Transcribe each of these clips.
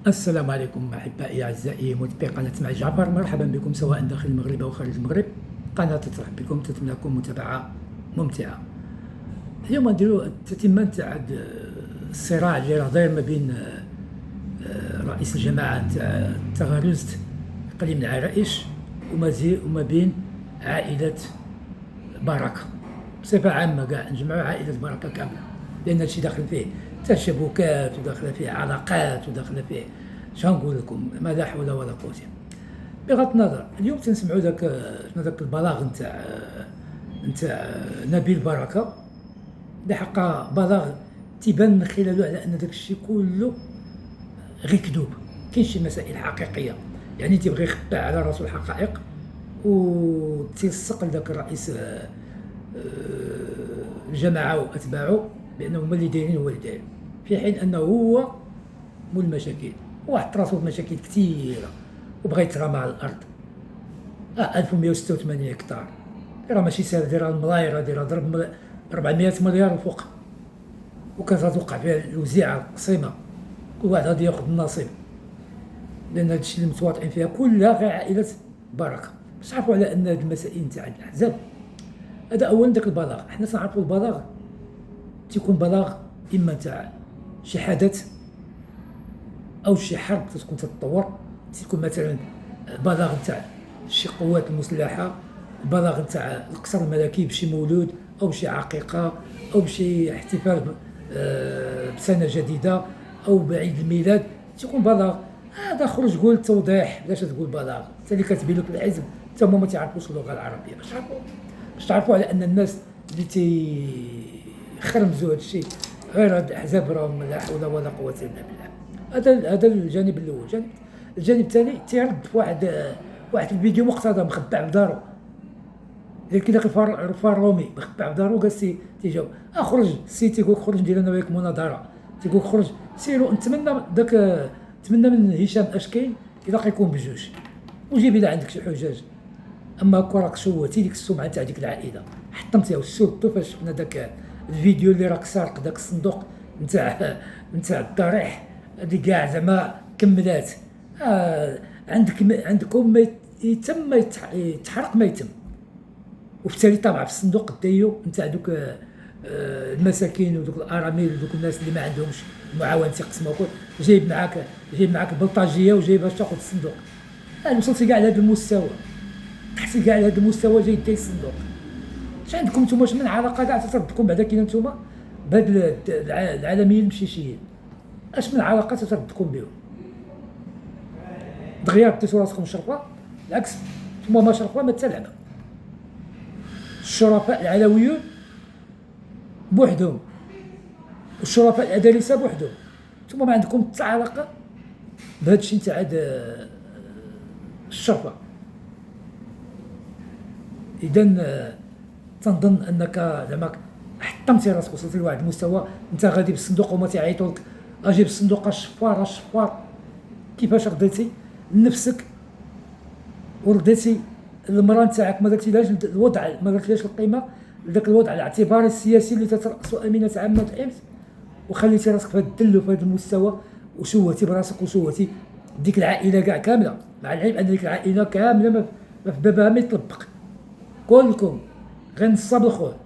السلام عليكم أحبائي أعزائي متابعي قناة معي جعفر، مرحبا بكم سواء داخل المغرب أو خارج المغرب. قناة ترحب بكم، تتمنى لكم متابعة ممتعة. اليوم نديرو التتمة تاع الصراع اللي راه داير ما بين رئيس الجماعة تاع تغرزت إقليم العرائش وما بين عائلة بركة بصفة عامة. كاع نجمعوا عائلة بركة كاملة، لأن هادشي داخل فيه تشابكات وداخل فيه علاقات وداخل فيه شنقول لكم ما لا حول ولا قوة. بغض النظر اليوم تنسمعوا داك البلاغ نتاع نبيل بركة، بحق بلاغ تيبان من خلاله على ان داك الشيء كله غير كذوب. كاين شي مسائل حقيقيه، يعني تيبغي يخبع على راسو الحقائق وتيلصق لذاك الرئيس الجماعه واتباعه بانه هما اللي دايرين هو اللي داير، في حين انه هو مول المشاكل. واحد راسو بمشاكل كثيره وبغى يترمى على الارض. 1186 هكتار راه ماشي سهل ديرها الملاير، ديرها ضرب 400 مليار وفوق، وكتوقع فيها الوزيعه القسيمه، كل واحد غادي ياخذ النصيب، لان هادشي اللي متواطئين فيها كلها غير عائله بركه. باش تعرفوا على ان هاد المسائل تاع الاحزاب، هذا اولا داك البلاغ، حنا تنعرفوا البلاغ تيكون بلاغ اما تاع شي حدث او شي حرب تكون تتطور، تيكون مثلا بلاغ تاع شي قوات المسلحه، بلاغ تاع القصر الملكي بشي مولود او شي عقيقه او بشي احتفال بسنه جديده او بعيد الميلاد، تيكون بلاغ. هذا خرج قول توضيح، علاش تقول بلاغ؟ انت اللي كتبين لك الحزب حتى هما ما تعرفوش اللغه العربيه. باش تعرفوا على ان الناس اللي تيخرمزوا هذا الشيء غير هاد الاحزاب راهم لا حول ولا قوه الا بالله. هذا الجانب الاول. الجانب الثاني تيرد في واحد الفيديو مقتضى مخبع بدارو، لكن داك الفارومي مخبع بدارو قال تيجاوب خرج السي تيقول خرج ندير انا وياك مناظره، تيقول خرج سيروا نتمنى من هشام اشكين الا يكون بجوج وجيب اذا عندك شي حجاج. اما هكا راك شوهتي ديك السمعه تاع ديك العائله، حطمتيها. والسورتو فاش شفنا داك الفيديو اللي راك سارق داك الصندوق نتاع الضريح، هادي كاع زعما كملات. عندكم ما يتم ما يتحرق ما يتم، وبالتالي طبعا في الصندوق الديو نتاع دوك المساكين ودوك الارامل ودوك الناس اللي ما عندهمش المعاونه تيقسموا كل، جايب معاك البلطاجيه وجايبها تاخذ الصندوق. وصلتي كاع لهذا المستوى، تحسي كاع لهذا المستوى جاي داي الصندوق. اش عندكم نتوما؟ واش من علاقه كاع تتردكم بعدا كاين نتوما بهاد العالميين المشيشيين؟ اش من علاقه تتردكم بهم؟ دغيا بديتو راسكم شرفه، بالعكس نتوما ما شرفه ما تلعبه. الشرفاء العلويون بوحدهم والشرفاء الادالسه بوحدهم، نتوما ما عندكم حتى علاقه بهذا الشيء نتاع الشرفه. اذا تنظن انك زعما حطمتي راسك، وصلتي لواحد المستوى انت غادي بالصندوق وما تيعيطوا لك اجي بالصندوق الشفار. كيفاش رضيتي لنفسك ورضيتي المراه نتاعك ما درتيلهاش الوضع، ما درتيلهاش القيمه لذاك الوضع الاعتباري السياسي اللي تترأسه امينه عامه امس، وخليتي راسك في هذا الدل وفي هذا المستوى وشوهتي براسك وشوهتي ديك العائله كاع كامله. مع العلم ان ديك العائله كامله ما في بابها ما يطلبق، كلكم غير نصاب الخوه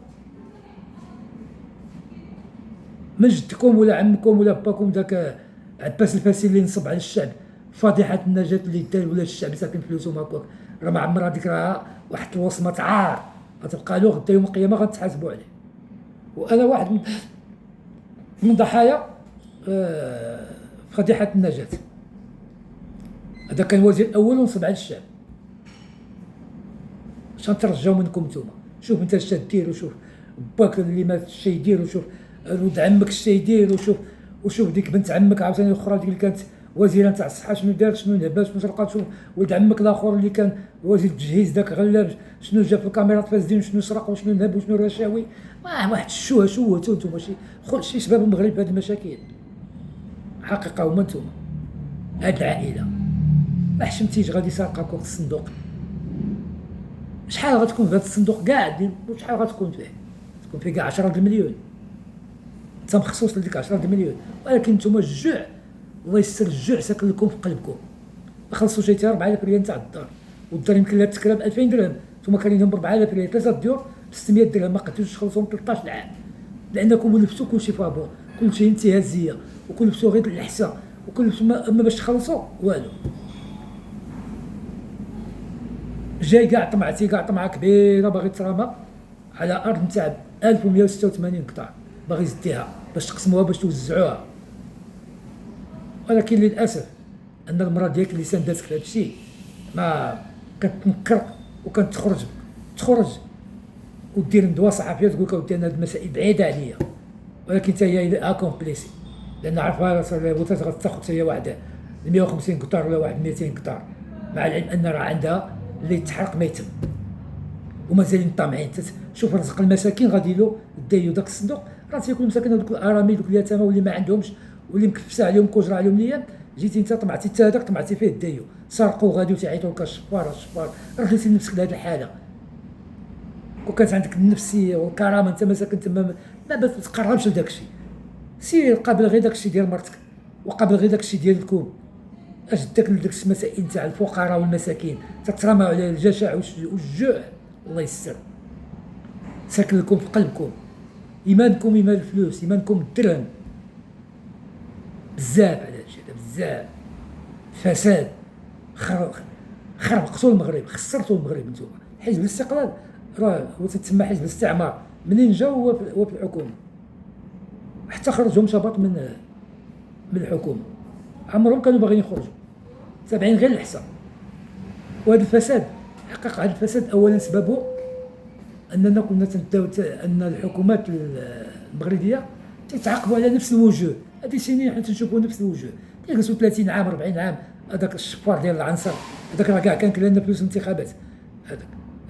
من جدكم ولا عمكم ولا باكم داك عباس الفاسي اللي نصب على الشعب، فضيحه النجاه اللي دار ولا الشعب ساكن فلوسهم هكاك، راه ما عمرها ديك راه واحد الوصمه عار غتبقى له غدا يوم القيامه غتحاسبوا عليه. وانا واحد من ضحايا فضيحه النجاه. هذا كان الوزير الاول ونصب على الشعب. اش غنترجاو منكم نتوما؟ شوف انت اش دير، وشوف باك اللي مات اش يدير، وشوف ولد عمك اش يدير، وشوف ديك بنت عمك عاوتاني الاخرى ديك اللي كانت وزيره تاع الصحه شنو دارت، شنو نهبات، شنو سرقات. شوف ولد عمك الاخر اللي كان وزير التجهيز داك غلاب شنو جا في الكاميرات فاسدين، شنو سرق وشنو نهب وشنو رشاوي. واحد شوهتو نتوما شي شباب المغرب في هذه المشاكل حقيقه هما نتوما. هاد العائله ما حشمتيش غادي سارقه كوك الصندوق. شحال غتكون في هذا الصندوق كاع؟ شحال غتكون فيه؟ تكون فيه كاع 10 المليون، انت مخصوص لديك 10 المليون. ولكن نتوما الجوع الله يستر الجوع ساكن لكم في قلبكم. ما خلصوش حتى 4000 ريال تاع الدار، والدار يمكن لها تسكرها ب 2000 درهم، نتوما كاينين ب 4000 ريال، 3 ديور ب 600 درهم، ما قدرتوش تخلصوهم 13 عام، لانكم ولفتوا كلشي فابور، كلشي انتهازيه، وكلفتوا غير الحسا، وكلفتوا ما باش تخلصوا والو. جاي كاع طمعه كبيره باغي ترامى على ارض نتاع 1186 قطار، باغي يزديها باش تقسموها باش توزعوها. ولكن للاسف ان المراه ديالك اللي سانداتك في هذا الشيء ما كتنكر، وكانت تخرج ودير ندوه صحفيه تقول لك اودي انا هاد المسائل بعيده عليا، ولكن حتى هي اكومبليسي، لان عارفه راسها بوتات غتاخذ حتى هي واحد 150 قطار ولا واحد 200 قطار، مع العلم ان راه عندها اللي يتحرق ما يتم، ومازالين طامعين. شوف رزق المساكين غادي له دايو داك الصندوق، راه تيكون المساكين هذوك الارامل دوك اليتامى واللي ما عندهمش واللي مكفسه عليهم كوجرا عليهم الايام، جيتي انت طمعتي حتى هذاك طمعتي فيه دايو، سرقوا غادي وتعيطوا لك الشفار راه خليتي نفسك لهذه الحاله. وكانت عندك النفسيه والكرامه انت مساكن تما ما تقربش لذاك الشيء، سير قابل غير داك الشيء ديال مرتك، وقابل غير داك الشيء ديالكم، اش داك المسائل تاع الفقراء والمساكين تترمى على الجشع والجوع. الله يستر ساكن لكم في قلبكم، ايمانكم ايمان الفلوس، ايمانكم الدرهم، بزاف على هادشي بزاف فساد، خربقتوا المغرب، خسرتوا المغرب. نتوما حزب الاستقلال راه هو تسمى حزب الاستعمار، منين جا هو في الحكومه، حتى خرجهم شبط من الحكومه، عمرهم كانوا باغيين يخرجوا، تابعين غير الحساب. وهذا الفساد حقيقه، هذا الفساد اولا سببه اننا كنا ان الحكومات المغربيه تتعاقبوا على نفس الوجوه. هذه سنين حنا تنشوفوا نفس الوجوه، جلسوا 30 عام 40 عام. هذاك الشفار ديال العنصر هذاك راه كاع كان لنا فلوس الانتخابات،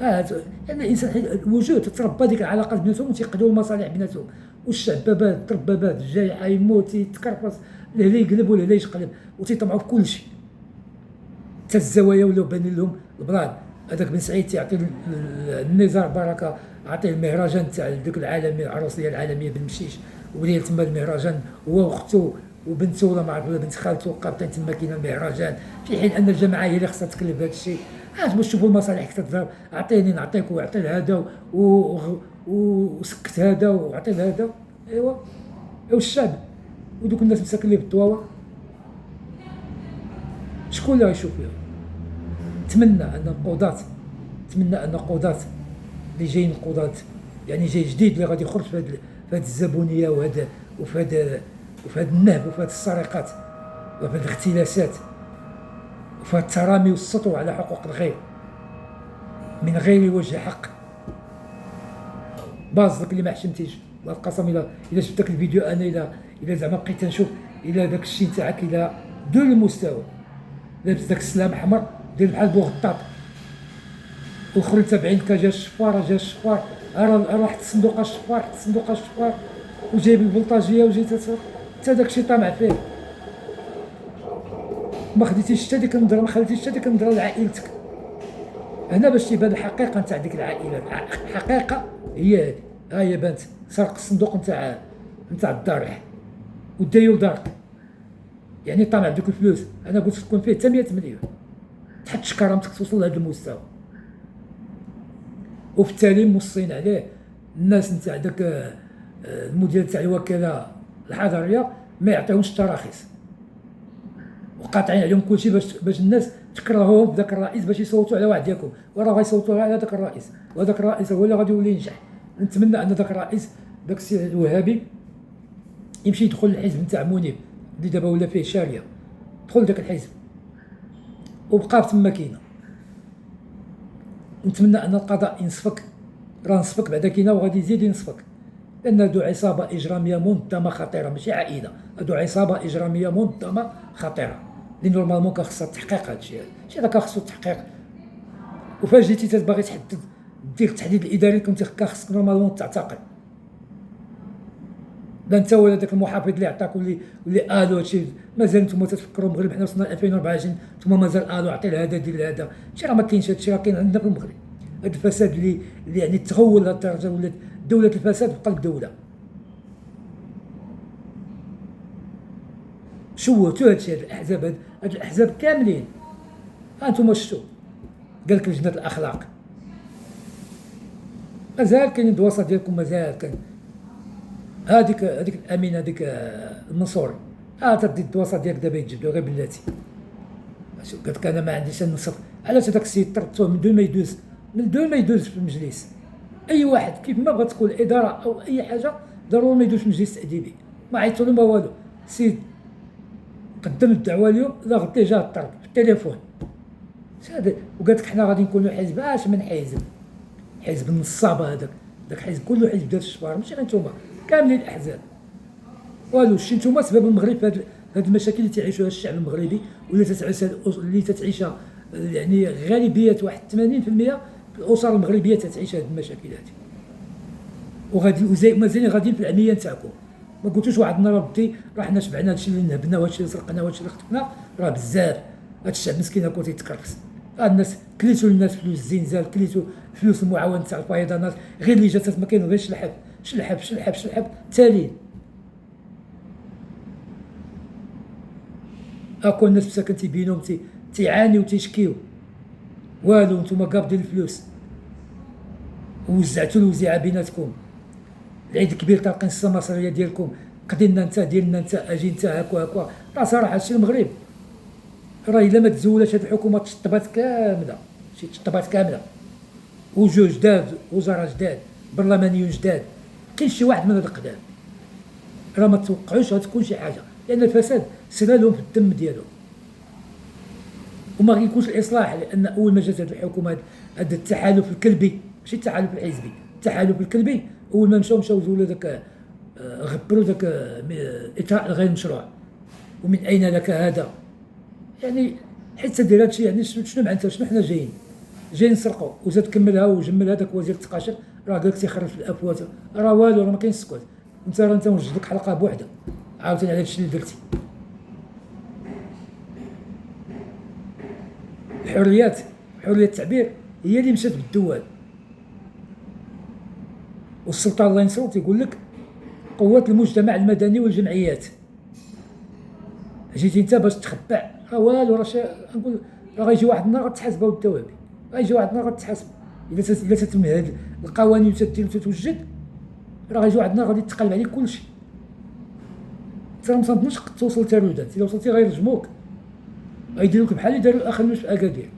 هذاك يعني الانسان الوجوه تتربى ديك العلاقات بيناتهم وتيقضوا المصالح بيناتهم، والشعب بابات تربابات جاي حيموت يتكرفص، لهلا يقلب ولهلا يشقلب، وتيطمعوا في كل شيء. حتى الزوايا ولاو بانين لهم البلاد. هذاك بن سعيد تيعطي النزار بركه، عطيه المهرجان تاع ذوك العالميه العروسيه العالميه بالمشيش، وداير تما المهرجان هو واختو وبنته ولا ما عرف ولا بنت خالته قابطين تما كاين المهرجان، في حين ان الجماعه هي اللي خصها تكلف بهذا الشيء. باش تشوفوا المصالح كتضرب، اعطيني نعطيك وعطي لهذا وسكت هذا وعطي لهذا. ايوا الشعب ودوك الناس مساكين اللي بالطواوه شكون اللي غيشوف فيهم؟ نتمنى ان القضاة اللي جايين القضاة يعني جاي جديد اللي غادي يخرج في هذه الزبونيه وفي هذا النهب وفي هذه السرقات وفي هذه الاختلاسات وفي هذا الترامي والسطو على حقوق الغير من غير وجه حق. باص اللي ما حشمتيش والقسم الا شفت داك الفيديو انا الا زعما بقيت نشوف الا داك الشيء تاعك الا دون المستوى، لابس داك السلام احمر دير بحال بوغطاط والاخرين تابعينك، جا الشفار راه حتى الصندوق الشفار وجايب البلطاجيه وجيت حتى داك الشيء طامع فيه. ما خديتيش حتى ديك النظره، ما خليتيش حتى ديك النظره لعائلتك. هنا باش تيبان الحقيقه نتاع ديك العائله، الحقيقه هي هذه. ها هي بانت، سرق الصندوق نتاع الضريح ودايو لدارك، يعني طامع بديك الفلوس. انا قلت تكون فيه حتى 100 مليون تحط كرامتك توصل لهذا المستوى. وفي التالي موصين عليه الناس نتاع داك المدير تاع الوكاله الحضريه ما يعطيهمش التراخيص، وقاطعين عليهم كل شيء باش الناس تكرهوهم بذاك الرئيس باش يصوتوا على واحد ياكم، وراه غيصوتوا على ذاك الرئيس، وهذاك الرئيس هو اللي غادي يولي ينجح. نتمنى ان ذاك الرئيس داك السي الوهابي يمشي يدخل الحزب نتاع منيب اللي دابا ولا فيه شاريه، دخل داك الحزب وبقى تما كاينه. نتمنى ان القضاء ينصفك، راه نصفك بعدا كاينه وغادي يزيد ينصفك، لان هادو عصابه اجراميه منظمه خطيره، ماشي عائله، هادو عصابه اجراميه منظمه خطيره اللي نورمالمون كان خصها التحقيق. هادشي هذا كان خصو التحقيق. وفاش جيتي تبغي تحدد دير التحديد الاداري كنت كان خصك نورمالمون تعتقل، لا انت ولا داك المحافظ اللي عطاك واللي الو هادشي. مازال نتوما تفكروا المغرب حنا وصلنا 2024 نتوما مازال الو عطي لهذا دير لهذا. هادشي راه ما كاينش، هادشي راه كاين عندنا في المغرب. هاد الفساد اللي يعني تغول لهاد الدرجه، ولات دوله الفساد في قلب دوله. شوهتوا هادشي، هاد الاحزاب كاملين هانتوما شفتوا. قال لك لجنه الاخلاق مازال كاينين الدواسه ديالكم، مازال كاين هذيك الامين، هذيك المنصوري تدي الدواسه ديالك دابا يتجبدوا غير بلاتي. قالت لك انا ما عنديش النصر. علاش هذاك السيد طردتوه من دون ما يدوز في المجلس؟ اي واحد كيف ما بغات تكون الاداره او اي حاجه ضروري ما يدوز في المجلس التاديبي. ما عيطوا له ما والو. السيد قدم الدعوه اليوم، لا غدي جا الطرد في التليفون. وقالت لك حنا غادي نكونوا حزب. اش من حزب النصابه هذاك، داك حزب كله حزب ديال الشفار، ماشي غير نتوما، كاملين الاحزاب. والو شتي نتوما سبب المغرب في هاد المشاكل اللي تعيشوها الشعب المغربي، اللي تتعيشها يعني غالبيه واحد 80% الاسر المغربيه تتعيش هاد المشاكل هادي. وغادي مازالين غاديين في العمليه نتاعكم. ما قلتوش واحد النهار بدي راه حنا شبعنا هادشي اللي نهبنا وهادشي اللي سرقنا وهادشي اللي خطفنا، راه بزاف. هاد الشعب مسكين هاكا تيتكرفس. الناس كليتو للناس فلوس الزنزال، كليتو فلوس المعاونه تاع الفيضانات، غير اللي جات ما كاين غير شلحب تالين. هاكا الناس مساكن تيبينوهم تيعانيو تيشكيو. والو نتوما قابضين الفلوس ووزعتوا الوزيعه بيناتكم. العيد الكبير تلقين السماسريه ديالكم قدينا انت ديالنا انت اجي انت هاكا. راه صراحه هادشي المغرب راه الا ما تزولش هاد الحكومه تشطبات كامله، وجوه جداد، وزراء جداد، برلمانيون جداد، كاين شي واحد من هاد القدام، راه ما توقعوش غتكون شي حاجه، لان الفساد سلالهم في الدم ديالهم. وما غيكونش الاصلاح، لان اول ما جات هاد الحكومه هاد التحالف الكلبي، ماشي التحالف الحزبي، التحالف الكلبي، اول ما مشاو زولوا داك غبروا داك الاثراء الغير مشروع. ومن اين لك هذا؟ يعني حتى دير هادشي، يعني شنو معناتها؟ شنو حنا جايين نسرقوا؟ وزاد كملها وجمل هذاك وزير التقاشر، راه قال لك تيخرج في الافواه، راه والو، راه ما كاينش السكوت. انت موجد لك حلقه بوحده عاوتاني على هادشي اللي درتي. حريه التعبير هي اللي مشات بالدوال، والسلطان الله ينصرو تيقول لك قوات المجتمع المدني والجمعيات. جيتي انت باش تخبع، راه والو، نقول راه غيجي واحد النهار غتحاسبوا بالتوابع، غيجي واحد النهار غتحاسب. الا تتمهد القوانين وتدير وتتوجد، راه غيجي واحد النهار غادي تقلب عليك كلشي. انت ما تنظنش توصل تارودات، الا وصلتي غيرجموك، غيديروك بحال اللي داروا الاخ في اكادير.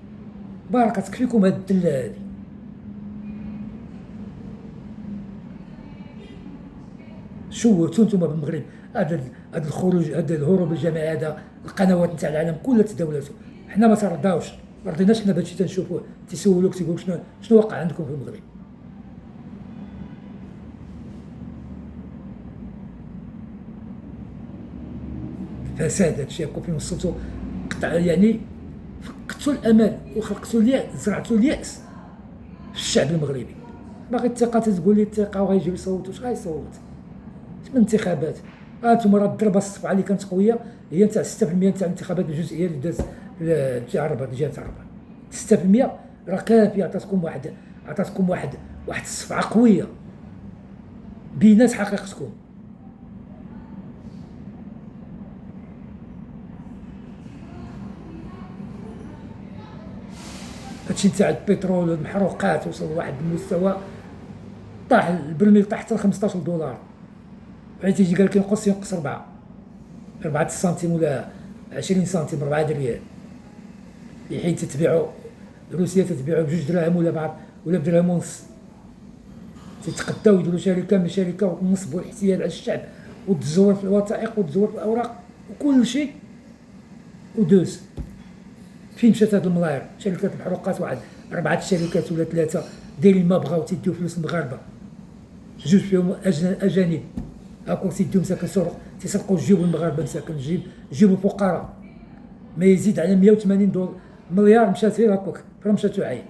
بارك تكفيكم هاد الدله هادي. شوهتوا نتوما بالمغرب. هذا الخروج، هذا الهروب الجماعي، هذا القنوات نتاع العالم كلها تداولاتو. حنا ما ترضاوش، ما رضيناش حنا بهادشي تنشوفوه. تيسولوك تيقولك شنو وقع عندكم في المغرب. فساد هادشي هاكا فين وصلتو، يعني فقدتوا الامل وخلقتوا الياس، زرعتوا الياس في الشعب المغربي. باغي الثقه، تقول لي الثقه وغيجيو يصوتوا. اش غيصوت من انتخابات؟ انتم راه الضربه الصفعه اللي كانت قويه هي نتاع 6% نتاع الانتخابات الجزئيه اللي دازت تاع الرباط، اللي جات الرباط 6% راه كافيه. عطاتكم واحد الصفعه قويه بينات حقيقتكم. هادشي نتاع البترول والمحروقات وصل لواحد المستوى، طاح البرميل طاح حتى ل $15. بغيت يجي قال لك ينقص 4 سنتيم ولا 20 سنتيم، 4 ريال، حين تتبيعوا روسيا تتبيعوا ب2 دراهم ولا بدرهم ونص. تيتقداو يديروا شركه من شركه ونصبوا الاحتيال على الشعب، وتزور في الوثائق وتزور في الاوراق وكل شيء ودوز. فين مشات هاد الملاير؟ شركات المحروقات، واحد 4 شركات ولا 3 دايرين ما بغاو، تيديو فلوس المغاربه، 2 فيهم اجانب هاكا تيديو مساكن تيسرقوا جيبوا المغاربه مساكن، جيبوا الفقراء. ما يزيد على 180 مليار مشات غير هكاك، راه مشاتو عين.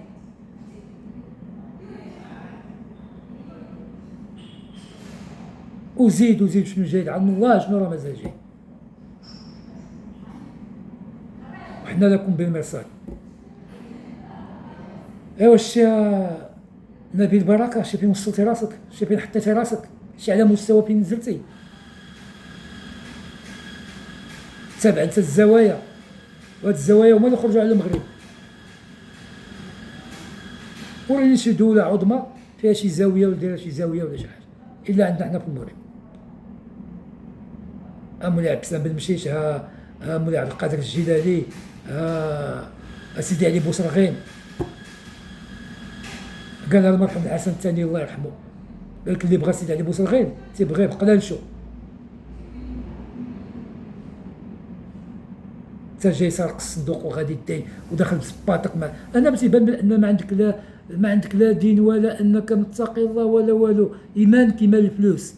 وزيد شنو جاي عند الله، شنو راه مازال جاي. وحنا لكم بالمرصاد. ايوا الشي نبيل بركه، شي فين وصلتي راسك، شي فين حطيتي راسك، شي على مستوى فين نزلتي. تابع انت الزوايا، وهاد الزوايا هما اللي خرجوا على المغرب. وريني شي دولة عظمى فيها شي زاوية ولا دايرة شي زاوية ولا شي حاجة، إلا عندنا حنا في المغرب. مولاي عبد السلام بن مشيش، مولاي عبد القادر الجيلاني، سيدي علي بوصرغين. قالها المرحوم الحسن الثاني الله يرحمه، قال لك اللي بغى سيدي علي بوصرغين تيبغيه بقلالشو. انت جاي سارق الصندوق وغادي داين وداخل بسباطك. انا تيبان بان ما عندك لا دين ولا انك متقي الله ولا والو. ايمانك ايمان الفلوس،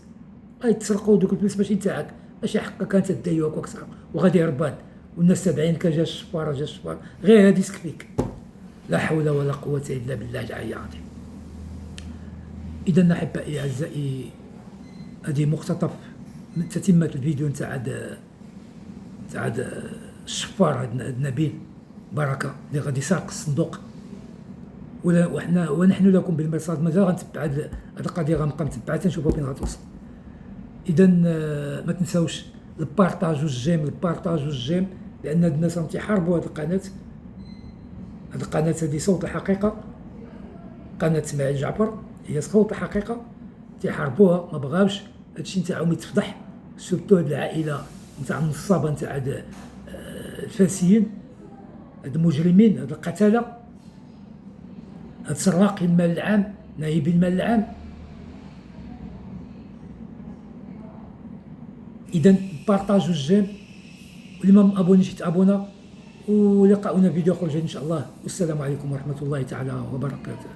تسرقوا دوك الفلوس ماشي تاعك، ماشي حقك انت دايوك وكسرق وغادي هربان، والناس تابعين جا الشفار غير هادي يسكفيك. لا حول ولا قوة الا بالله العلي العظيم. اذا احبائي اعزائي، هذه مقتطف من تتمة الفيديو نتاع الشفار هاد نبيل بركة اللي غادي يسرق الصندوق. ونحن لكم بالمرصاد. مازال غنتبع هاد القضية، غنبقى متبعها تنشوفها فين غتوصل. اذا ما تنساوش البارطاج والجيم، لان هاد الناس راهم تيحاربوا هاد القناة. هاد القناة هادي صوت الحقيقة، قناة اسماعيل جعفر هي صوت الحقيقة، تيحاربوها ما بغاوش هادشي نتاعهم يتفضح. سورتو هاد العائلة نتاع النصابة نتاع هاد الفاسيين، هاد المجرمين، هاد القتلة، هاد سراقي المال العام، ناهبي المال العام. اذا بارطاجوا الجيم، واللي ما مابونيش يتابونا، ولقاؤنا في فيديو اخر جديد ان شاء الله. والسلام عليكم ورحمه الله تعالى وبركاته.